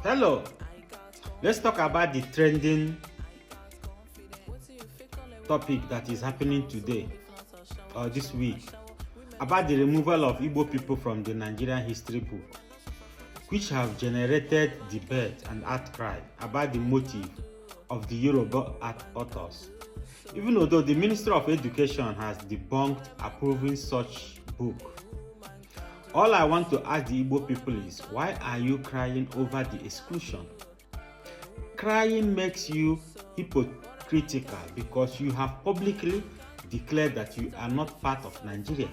Hello, let's talk about the trending topic that is happening today or this week about the removal of Igbo people from the Nigerian history book, which have generated debate and outcry about the motive of the Yoruba authors. Even although the Ministry of Education has debunked approving such book, all I want to ask the Igbo people is, why are you crying over the exclusion? Crying makes you hypocritical because you have publicly declared that you are not part of Nigeria.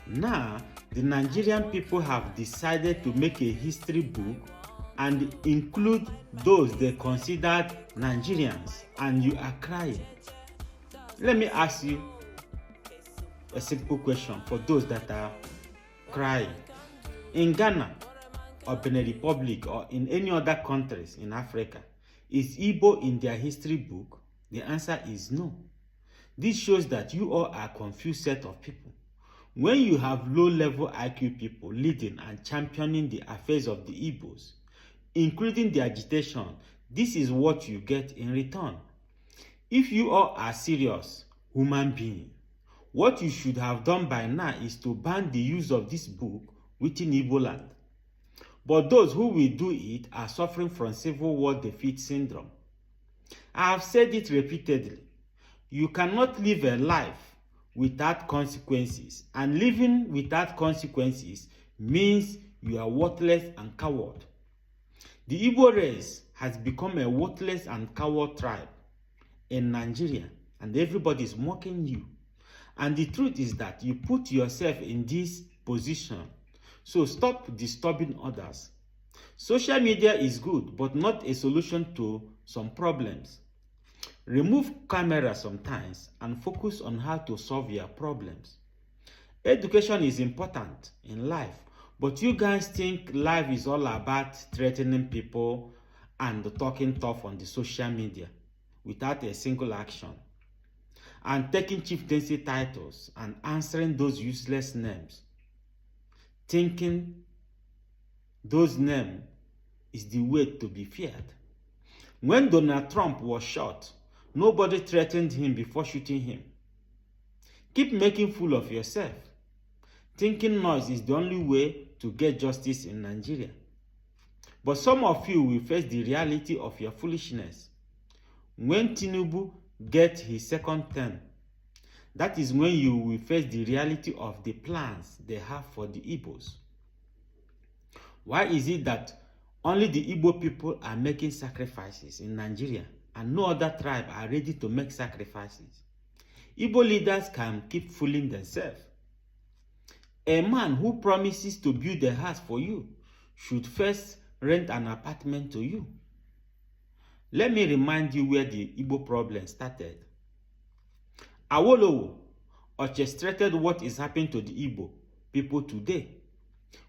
Now, the Nigerian people have decided to make a history book and include those they considered Nigerians, and you are crying. Let me ask you a simple question for those that are crying. In Ghana or Benin Republic or in any other countries in Africa, is Igbo in their history book? The answer is no. This shows that you all are a confused set of people. When you have low-level IQ people leading and championing the affairs of the Igbos, including the agitation, this is what you get in return. If you all are serious human beings, what you should have done by now is to ban the use of this book within Igbo land. But those who will do it are suffering from civil war defeat syndrome. I have said it repeatedly. You cannot live a life without consequences, and living without consequences means you are worthless and coward. The Igbo race has become a worthless and coward tribe in Nigeria, and everybody is mocking you. And the truth is that you put yourself in this position, so stop disturbing others. Social media is good, but not a solution to some problems. Remove camera sometimes and focus on how to solve your problems. Education is important in life, but you guys think life is all about threatening people and talking tough on the social media without a single action, and taking chieftaincy titles and answering those useless names, thinking those names is the way to be feared. When Donald Trump was shot, nobody threatened him before shooting him. Keep making fool of yourself, thinking noise is the only way to get justice in Nigeria. But some of you will face the reality of your foolishness. When Tinubu gets his second term, that is when you will face the reality of the plans they have for the Igbos. Why is it that only the Igbo people are making sacrifices in Nigeria and no other tribe are ready to make sacrifices? Igbo leaders can keep fooling themselves. A man who promises to build a house for you should first rent an apartment to you. Let me remind you where the Igbo problem started. Awolowo orchestrated what is happening to the Igbo people today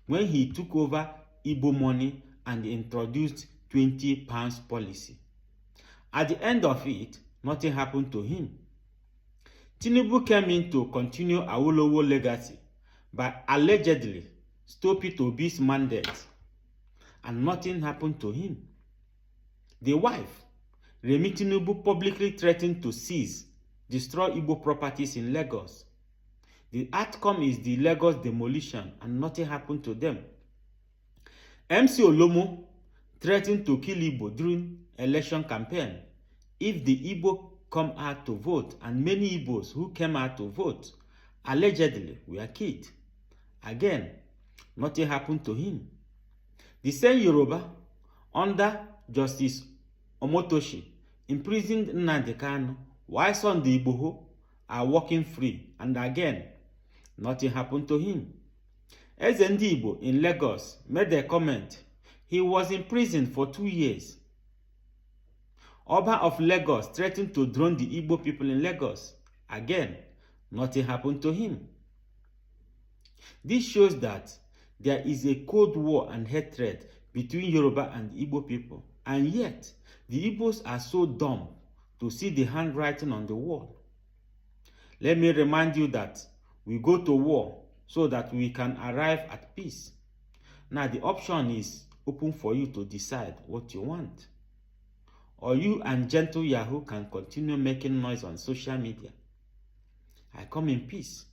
when he took over Igbo money and introduced 20 pounds policy. At the end of it, nothing happened to him. Tinubu came in to continue Awolowo legacy by allegedly stopping Obi's mandate, and nothing happened to him. The wife, Remi Tinubu, publicly threatened to destroy Igbo properties in Lagos. The outcome is the Lagos demolition, and nothing happened to them. MC Olomo threatened to kill Igbo during election campaign if the Igbo come out to vote, and many Igbos who came out to vote allegedly were killed. Again, nothing happened to him. The same Yoruba, under Justice Omotoshi, imprisoned Nnamdi Kanu, while Sunday Igboho are walking free, and again, nothing happened to him. Eze Ndi Igbo in Lagos made a comment. He was in prison for 2 years. Oba of Lagos threatened to drone the Igbo people in Lagos. Again, nothing happened to him. This shows that there is a cold war and hatred between Yoruba and Igbo people, and yet the Igbos are so dumb to see the handwriting on the wall. Let me remind you that we go to war so that we can arrive at peace. Now the option is open for you to decide what you want. Or you and Gentle Yahoo can continue making noise on social media. I come in peace,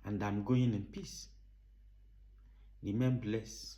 and I'm going in peace. Remain blessed.